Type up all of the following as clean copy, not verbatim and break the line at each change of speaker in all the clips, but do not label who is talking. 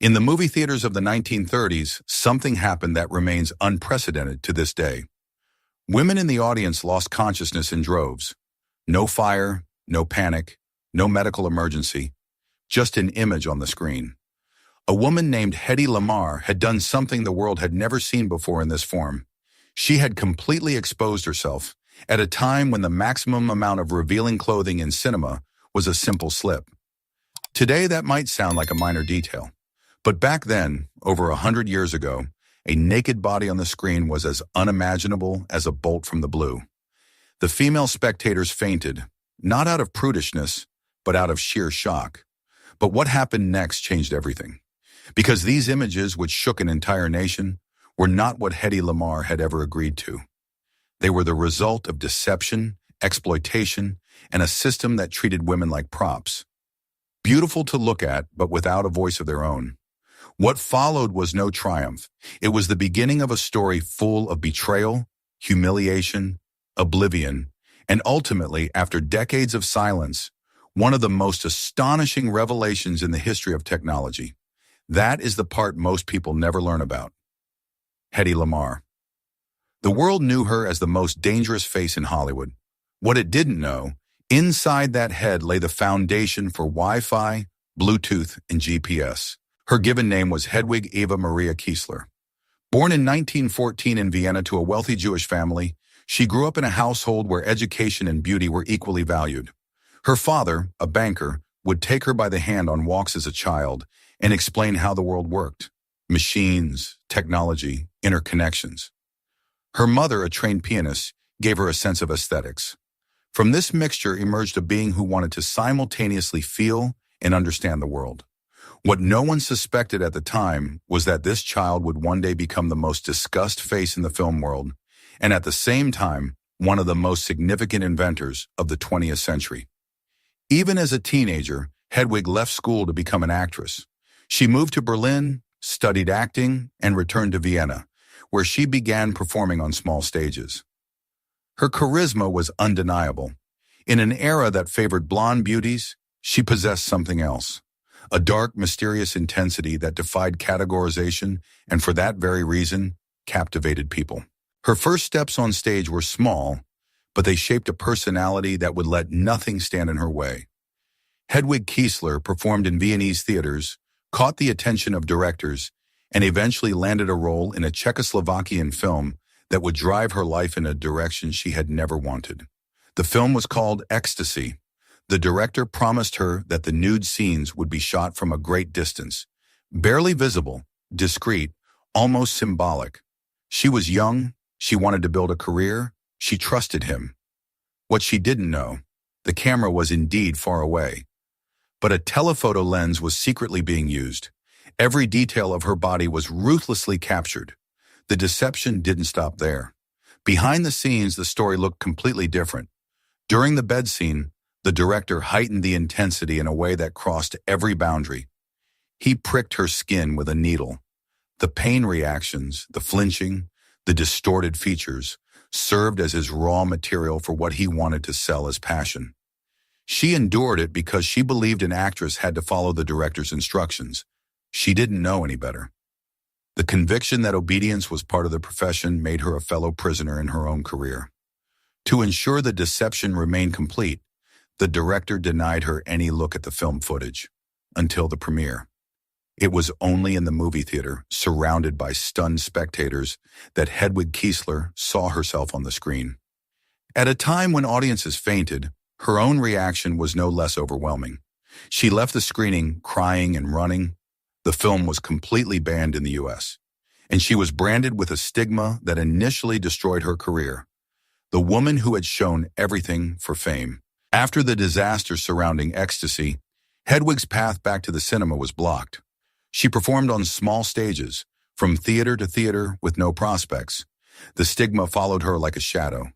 In the movie theaters of the 1930s, something happened that remains unprecedented to this day. Women in the audience lost consciousness in droves. No fire, no panic, no medical emergency, just an image on the screen. A woman named Hedy Lamarr had done something the world had never seen before in this form. She had completely exposed herself at a time when the maximum amount of revealing clothing in cinema was a simple slip. Today, that might sound like a minor detail. But back then, over 100 years ago, a naked body on the screen was as unimaginable as a bolt from the blue. The female spectators fainted, not out of prudishness, but out of sheer shock. But what happened next changed everything. Because these images, which shook an entire nation, were not what Hedy Lamarr had ever agreed to. They were the result of deception, exploitation, and a system that treated women like props. Beautiful to look at, but without a voice of their own. What followed was no triumph. It was the beginning of a story full of betrayal, humiliation, oblivion, and ultimately, after decades of silence, one of the most astonishing revelations in the history of technology. That is the part most people never learn about. Hedy Lamarr. The world knew her as the most dangerous face in Hollywood. What it didn't know, inside that head lay the foundation for Wi-Fi, Bluetooth, and GPS. Her given name was Hedwig Eva Maria Kiesler. Born in 1914 in Vienna to a wealthy Jewish family, she grew up in a household where education and beauty were equally valued. Her father, a banker, would take her by the hand on walks as a child and explain how the world worked. Machines, technology, interconnections. Her mother, a trained pianist, gave her a sense of aesthetics. From this mixture emerged a being who wanted to simultaneously feel and understand the world. What no one suspected at the time was that this child would one day become the most discussed face in the film world, and at the same time, one of the most significant inventors of the 20th century. Even as a teenager, Hedwig left school to become an actress. She moved to Berlin, studied acting, and returned to Vienna, where she began performing on small stages. Her charisma was undeniable. In an era that favored blonde beauties, she possessed something else. A dark, mysterious intensity that defied categorization and, for that very reason, captivated people. Her first steps on stage were small, but they shaped a personality that would let nothing stand in her way. Hedwig Kiesler performed in Viennese theaters, caught the attention of directors, and eventually landed a role in a Czechoslovakian film that would drive her life in a direction she had never wanted. The film was called Ecstasy. The director promised her that the nude scenes would be shot from a great distance, barely visible, discreet, almost symbolic. She was young, she wanted to build a career, she trusted him. What she didn't know, the camera was indeed far away. But a telephoto lens was secretly being used. Every detail of her body was ruthlessly captured. The deception didn't stop there. Behind the scenes, the story looked completely different. During the bed scene, the director heightened the intensity in a way that crossed every boundary. He pricked her skin with a needle. The pain reactions, the flinching, the distorted features, served as his raw material for what he wanted to sell as passion. She endured it because she believed an actress had to follow the director's instructions. She didn't know any better. The conviction that obedience was part of the profession made her a fellow prisoner in her own career. To ensure the deception remained complete, the director denied her any look at the film footage until the premiere. It was only in the movie theater, surrounded by stunned spectators, that Hedwig Kiesler saw herself on the screen. At a time when audiences fainted, her own reaction was no less overwhelming. She left the screening crying and running. The film was completely banned in the U.S., and she was branded with a stigma that initially destroyed her career. The woman who had shown everything for fame. After the disaster surrounding Ecstasy, Hedwig's path back to the cinema was blocked. She performed on small stages, from theater to theater with no prospects. The stigma followed her like a shadow.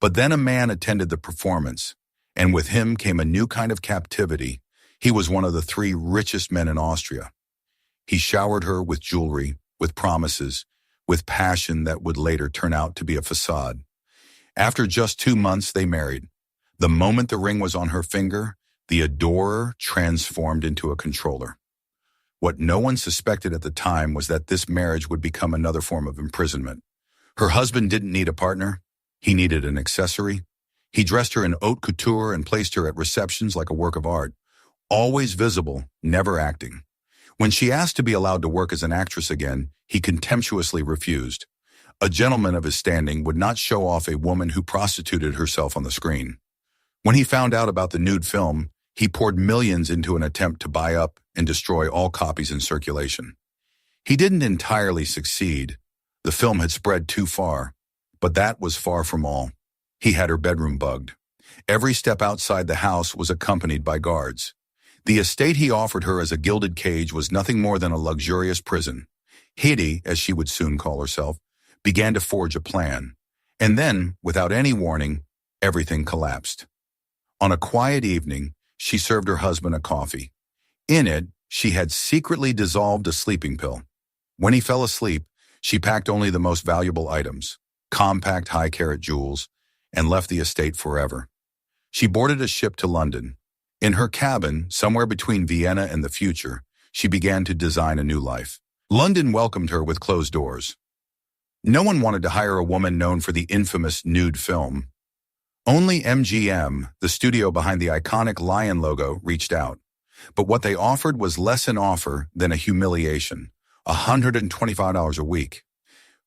But then a man attended the performance, and with him came a new kind of captivity. He was one of the 3 richest men in Austria. He showered her with jewelry, with promises, with passion that would later turn out to be a facade. After just 2 months, they married. The moment the ring was on her finger, the adorer transformed into a controller. What no one suspected at the time was that this marriage would become another form of imprisonment. Her husband didn't need a partner. He needed an accessory. He dressed her in haute couture and placed her at receptions like a work of art, always visible, never acting. When she asked to be allowed to work as an actress again, he contemptuously refused. A gentleman of his standing would not show off a woman who prostituted herself on the screen. When he found out about the nude film, he poured millions into an attempt to buy up and destroy all copies in circulation. He didn't entirely succeed. The film had spread too far, but that was far from all. He had her bedroom bugged. Every step outside the house was accompanied by guards. The estate he offered her as a gilded cage was nothing more than a luxurious prison. Hetty, as she would soon call herself, began to forge a plan. And then, without any warning, everything collapsed. On a quiet evening, she served her husband a coffee. In it, she had secretly dissolved a sleeping pill. When he fell asleep, she packed only the most valuable items, compact high-carat jewels, and left the estate forever. She boarded a ship to London. In her cabin, somewhere between Vienna and the future, she began to design a new life. London welcomed her with closed doors. No one wanted to hire a woman known for the infamous nude film. Only MGM, the studio behind the iconic lion logo, reached out. But what they offered was less an offer than a humiliation, $125 a week.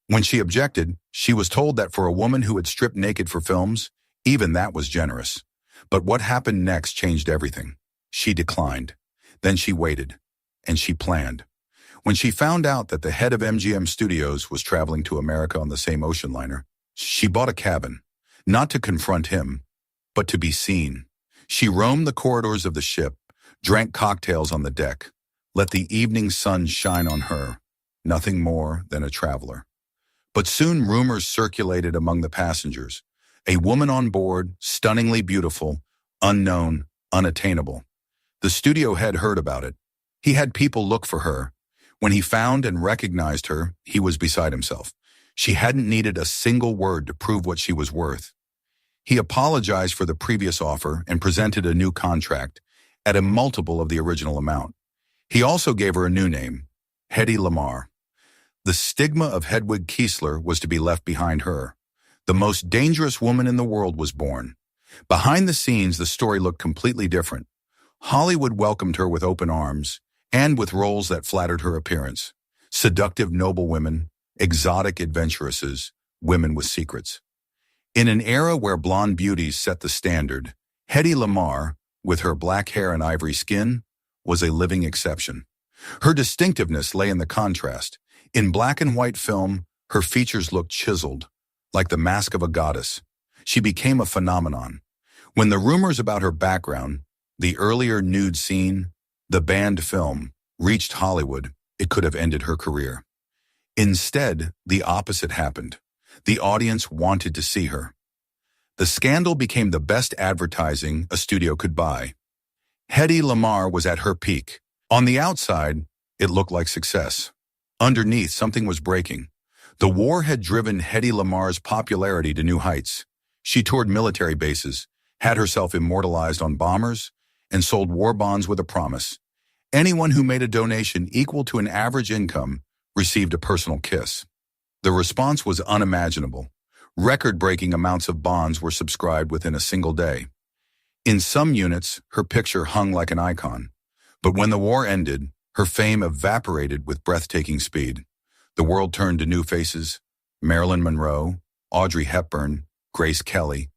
When she objected, she was told that for a woman who had stripped naked for films, even that was generous. But what happened next changed everything. She declined. Then she waited. And she planned. When she found out that the head of MGM Studios was traveling to America on the same ocean liner, she bought a cabin, not to confront him, but to be seen. She roamed the corridors of the ship, drank cocktails on the deck, let the evening sun shine on her, nothing more than a traveler. But soon rumors circulated among the passengers. A woman on board, stunningly beautiful, unknown, unattainable. The studio head heard about it. He had people look for her. When he found and recognized her, he was beside himself. She hadn't needed a single word to prove what she was worth. He apologized for the previous offer and presented a new contract at a multiple of the original amount. He also gave her a new name, Hedy Lamarr. The stigma of Hedwig Kiesler was to be left behind her. The most dangerous woman in the world was born. Behind the scenes, the story looked completely different. Hollywood welcomed her with open arms, and with roles that flattered her appearance. Seductive noblewomen, exotic adventuresses, women with secrets. In an era where blonde beauties set the standard, Hedy Lamarr, with her black hair and ivory skin, was a living exception. Her distinctiveness lay in the contrast. In black and white film, her features looked chiseled, like the mask of a goddess. She became a phenomenon. When the rumors about her background, the earlier nude scene, the banned film, reached Hollywood, it could have ended her career. Instead, the opposite happened. The audience wanted to see her. The scandal became the best advertising a studio could buy. Hedy Lamarr was at her peak. On the outside, it looked like success. Underneath, something was breaking. The war had driven Hedy Lamarr's popularity to new heights. She toured military bases, had herself immortalized on bombers, and sold war bonds with a promise. Anyone who made a donation equal to an average income received a personal kiss. The response was unimaginable. Record-breaking amounts of bonds were subscribed within a single day. In some units, her picture hung like an icon. But when the war ended, her fame evaporated with breathtaking speed. The world turned to new faces: Marilyn Monroe, Audrey Hepburn, Grace Kelly.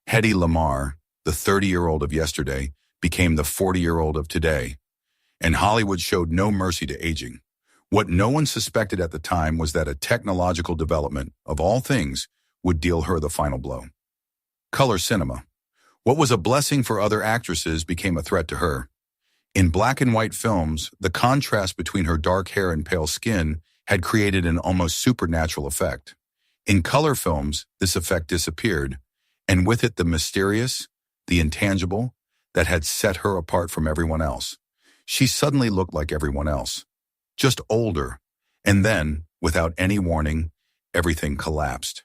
Hedy Lamarr, the 30-year-old of yesterday, became the 40-year-old of today. And Hollywood showed no mercy to aging. What no one suspected at the time was that a technological development, of all things, would deal her the final blow. Color cinema. What was a blessing for other actresses became a threat to her. In black and white films, the contrast between her dark hair and pale skin had created an almost supernatural effect. In color films, this effect disappeared, and with it the mysterious, the intangible, that had set her apart from everyone else. She suddenly looked like everyone else, just older, and then, without any warning, everything collapsed.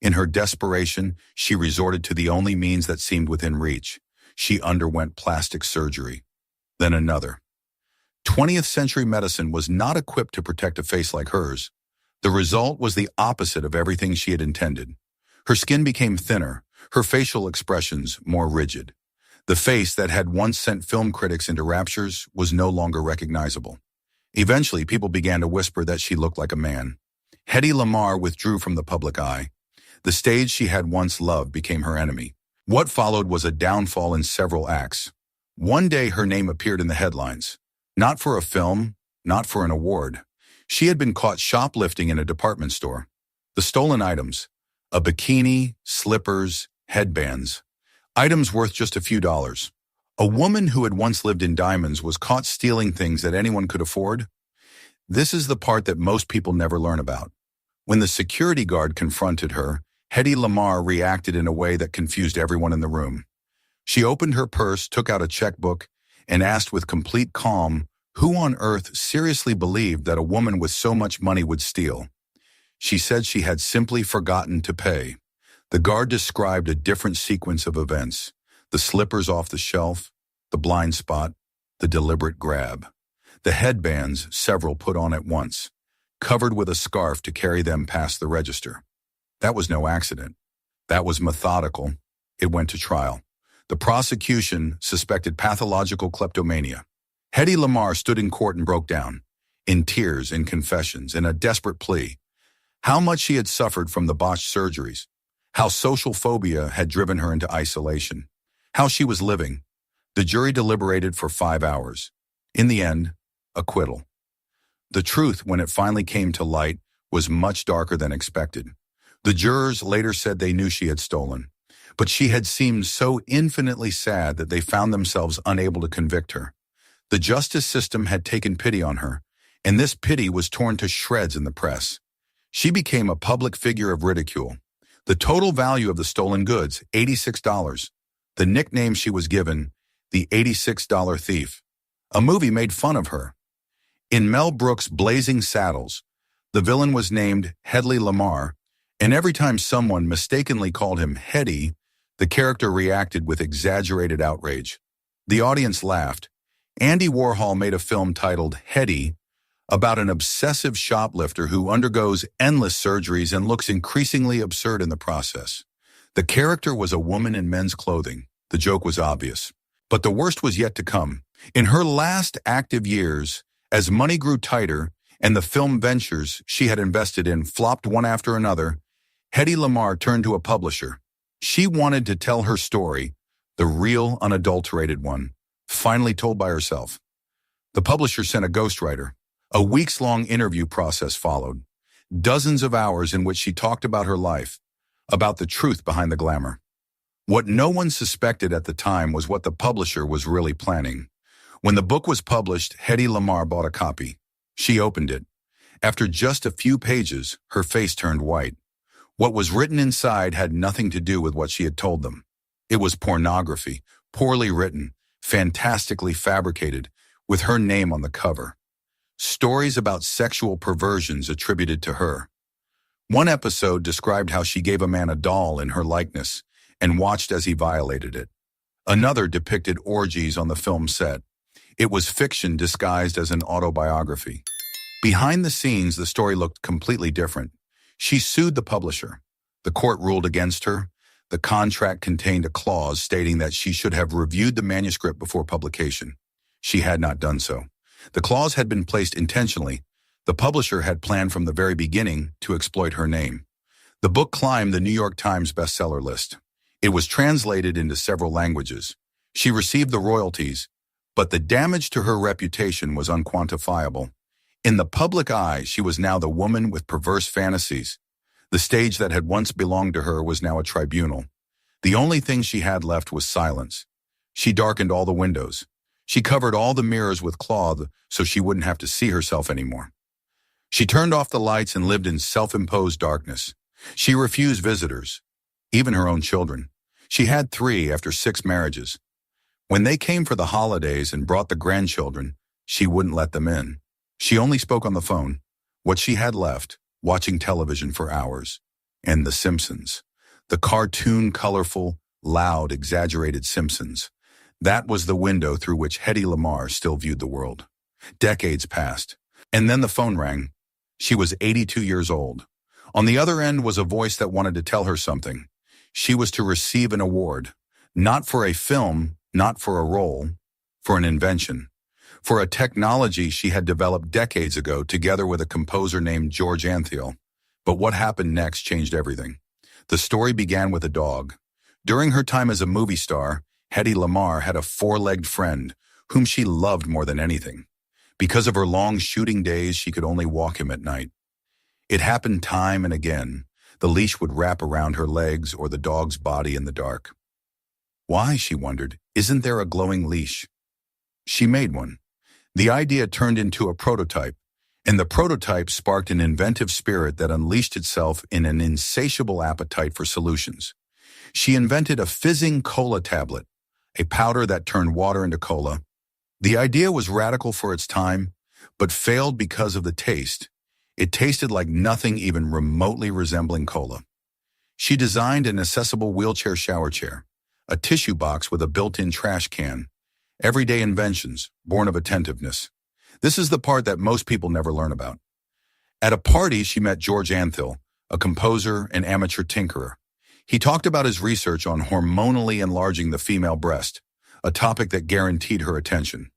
In her desperation, she resorted to the only means that seemed within reach. She underwent plastic surgery. Then another. 20th century medicine was not equipped to protect a face like hers. The result was the opposite of everything she had intended. Her skin became thinner, her facial expressions more rigid. The face that had once sent film critics into raptures was no longer recognizable. Eventually, people began to whisper that she looked like a man. Hedy Lamarr withdrew from the public eye. The stage she had once loved became her enemy. What followed was a downfall in several acts. One day her name appeared in the headlines. Not for a film, not for an award. She had been caught shoplifting in a department store. The stolen items, a bikini, slippers, headbands, items worth just a few dollars. A woman who had once lived in diamonds was caught stealing things that anyone could afford. This is the part that most people never learn about. When the security guard confronted her, Hedy Lamarr reacted in a way that confused everyone in the room. She opened her purse, took out a checkbook, and asked with complete calm, who on earth seriously believed that a woman with so much money would steal? She said she had simply forgotten to pay. The guard described a different sequence of events: the slippers off the shelf, the blind spot, the deliberate grab. The headbands, several put on at once, covered with a scarf to carry them past the register. That was no accident. That was methodical. It went to trial. The prosecution suspected pathological kleptomania. Hedy Lamarr stood in court and broke down, in tears, in confessions, in a desperate plea. How much she had suffered from the botched surgeries. How social phobia had driven her into isolation. How she was living. The jury deliberated for 5 hours. In the end, acquittal. The truth, when it finally came to light, was much darker than expected. The jurors later said they knew she had stolen, but she had seemed so infinitely sad that they found themselves unable to convict her. The justice system had taken pity on her, and this pity was torn to shreds in the press. She became a public figure of ridicule. The total value of the stolen goods, $86. The nickname she was given, the $86 thief. A movie made fun of her. In Mel Brooks' Blazing Saddles, the villain was named Hedy Lamarr, and every time someone mistakenly called him Hedy, the character reacted with exaggerated outrage. The audience laughed. Andy Warhol made a film titled Hedy about an obsessive shoplifter who undergoes endless surgeries and looks increasingly absurd in the process. The character was a woman in men's clothing. The joke was obvious. But the worst was yet to come. In her last active years, as money grew tighter and the film ventures she had invested in flopped one after another, Hedy Lamarr turned to a publisher. She wanted to tell her story, the real, unadulterated one, finally told by herself. The publisher sent a ghostwriter. A weeks-long interview process followed. Dozens of hours in which she talked about her life, about the truth behind the glamour. What no one suspected at the time was what the publisher was really planning. When the book was published, Hedy Lamarr bought a copy. She opened it. After just a few pages, her face turned white. What was written inside had nothing to do with what she had told them. It was pornography, poorly written, fantastically fabricated, with her name on the cover. Stories about sexual perversions attributed to her. One episode described how she gave a man a doll in her likeness and watched as he violated it. Another depicted orgies on the film set. It was fiction disguised as an autobiography. Behind the scenes, the story looked completely different. She sued the publisher. The court ruled against her. The contract contained a clause stating that she should have reviewed the manuscript before publication. She had not done so. The clause had been placed intentionally. The publisher had planned from the very beginning to exploit her name. The book climbed the New York Times bestseller list. It was translated into several languages. She received the royalties, but the damage to her reputation was unquantifiable. In the public eye, she was now the woman with perverse fantasies. The stage that had once belonged to her was now a tribunal. The only thing she had left was silence. She darkened all the windows. She covered all the mirrors with cloth so she wouldn't have to see herself anymore. She turned off the lights and lived in self-imposed darkness. She refused visitors, even her own children. She had 3 after 6 marriages. When they came for the holidays and brought the grandchildren, she wouldn't let them in. She only spoke on the phone. What she had left, watching television for hours. And The Simpsons. The cartoon, colorful, loud, exaggerated Simpsons. That was the window through which Hedy Lamarr still viewed the world. Decades passed. And then the phone rang. She was 82 years old. On the other end was a voice that wanted to tell her something. She was to receive an award. Not for a film, not for a role, for an invention. For a technology she had developed decades ago together with a composer named George Antheil. But what happened next changed everything. The story began with a dog. During her time as a movie star, Hedy Lamarr had a four-legged friend whom she loved more than anything. Because of her long shooting days, she could only walk him at night. It happened time and again. The leash would wrap around her legs or the dog's body in the dark. Why, she wondered, isn't there a glowing leash? She made one. The idea turned into a prototype, and the prototype sparked an inventive spirit that unleashed itself in an insatiable appetite for solutions. She invented a fizzing cola tablet, a powder that turned water into cola. The idea was radical for its time, but failed because of the taste. It tasted like nothing even remotely resembling cola. She designed an accessible wheelchair shower chair, a tissue box with a built-in trash can. Everyday inventions, born of attentiveness. This is the part that most people never learn about. At a party, she met George Antheil, a composer and amateur tinkerer. He talked about his research on hormonally enlarging the female breast, a topic that guaranteed her attention.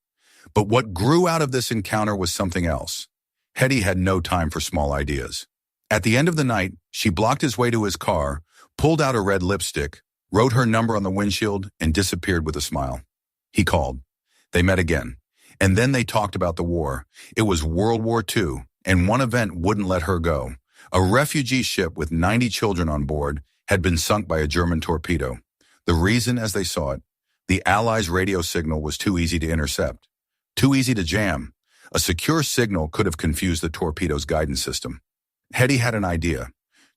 But what grew out of this encounter was something else. Hedy had no time for small ideas. At the end of the night, she blocked his way to his car, pulled out a red lipstick, wrote her number on the windshield, and disappeared with a smile. He called. They met again. And then they talked about the war. It was World War II, and one event wouldn't let her go. A refugee ship with 90 children on board had been sunk by a German torpedo. The reason, as they saw it, the Allies' radio signal was too easy to intercept, too easy to jam. A secure signal could have confused the torpedo's guidance system. Hedy had an idea.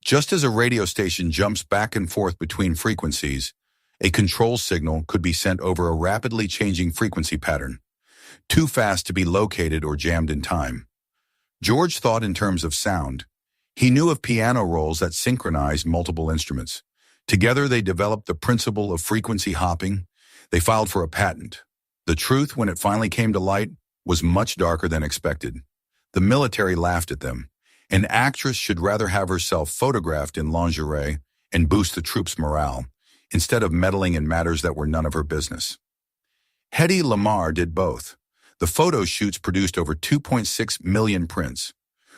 Just as a radio station jumps back and forth between frequencies, a control signal could be sent over a rapidly changing frequency pattern, too fast to be located or jammed in time. George thought in terms of sound. He knew of piano rolls that synchronized multiple instruments. Together they developed the principle of frequency hopping. They filed for a patent. The truth, when it finally came to light, was much darker than expected. The military laughed at them. An actress should rather have herself photographed in lingerie and boost the troops' morale, instead of meddling in matters that were none of her business. Hedy Lamarr did both. The photo shoots produced over 2.6 million prints.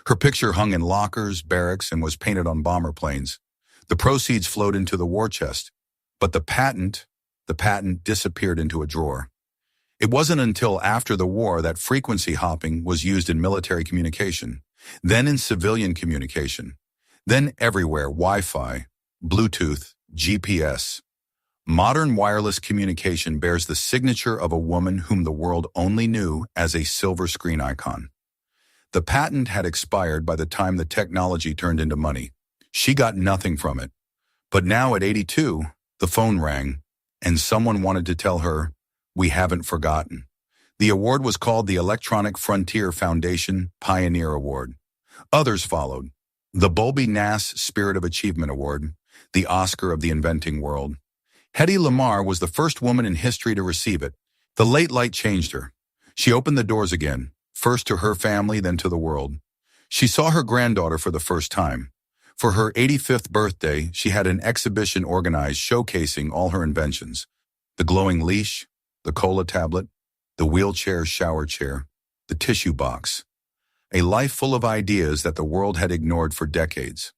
Her picture hung in lockers, barracks, and was painted on bomber planes. The proceeds flowed into the war chest, but the patent disappeared into a drawer. It wasn't until after the war that frequency hopping was used in military communication, then in civilian communication, then everywhere, Wi-Fi, Bluetooth, GPS. Modern wireless communication bears the signature of a woman whom the world only knew as a silver screen icon. The patent had expired by the time the technology turned into money. She got nothing from it. But now at 82, the phone rang, and someone wanted to tell her, "We haven't forgotten." The award was called the Electronic Frontier Foundation Pioneer Award. Others followed. The Bobby Nass Spirit of Achievement Award, the Oscar of the inventing world. Hedy Lamarr was the first woman in history to receive it. The late light changed her. She opened the doors again, first to her family, then to the world. She saw her granddaughter for the first time. For her 85th birthday, she had an exhibition organized showcasing all her inventions. The glowing leash, the cola tablet, the wheelchair shower chair, the tissue box. A life full of ideas that the world had ignored for decades.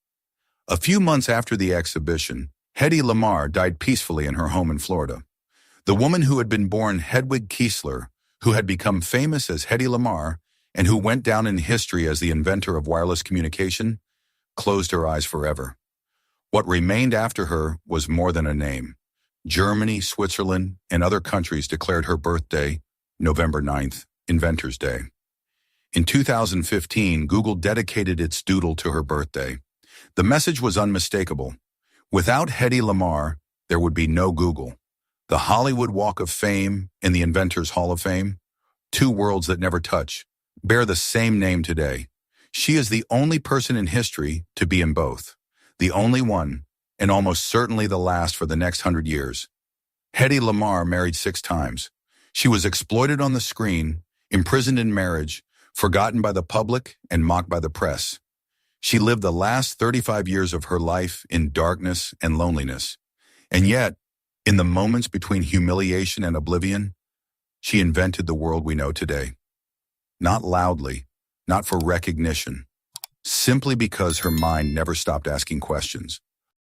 A few months after the exhibition, Hedy Lamarr died peacefully in her home in Florida. The woman who had been born Hedwig Kiesler, who had become famous as Hedy Lamarr, and who went down in history as the inventor of wireless communication, closed her eyes forever. What remained after her was more than a name. Germany, Switzerland, and other countries declared her birthday, November 9th, Inventor's Day. In 2015, Google dedicated its doodle to her birthday. The message was unmistakable. Without Hedy Lamarr, there would be no Google. The Hollywood Walk of Fame and the Inventors Hall of Fame, two worlds that never touch, bear the same name today. She is the only person in history to be in both. The only one, and almost certainly the last for the next 100 years. Hedy Lamarr married 6 times. She was exploited on the screen, Imprisoned in marriage, forgotten by the public and mocked by the press, she lived the last 35 years of her life in darkness and loneliness. And yet, in the moments between humiliation and oblivion, she invented the world we know today. Not loudly, not for recognition, simply because her mind never stopped asking questions.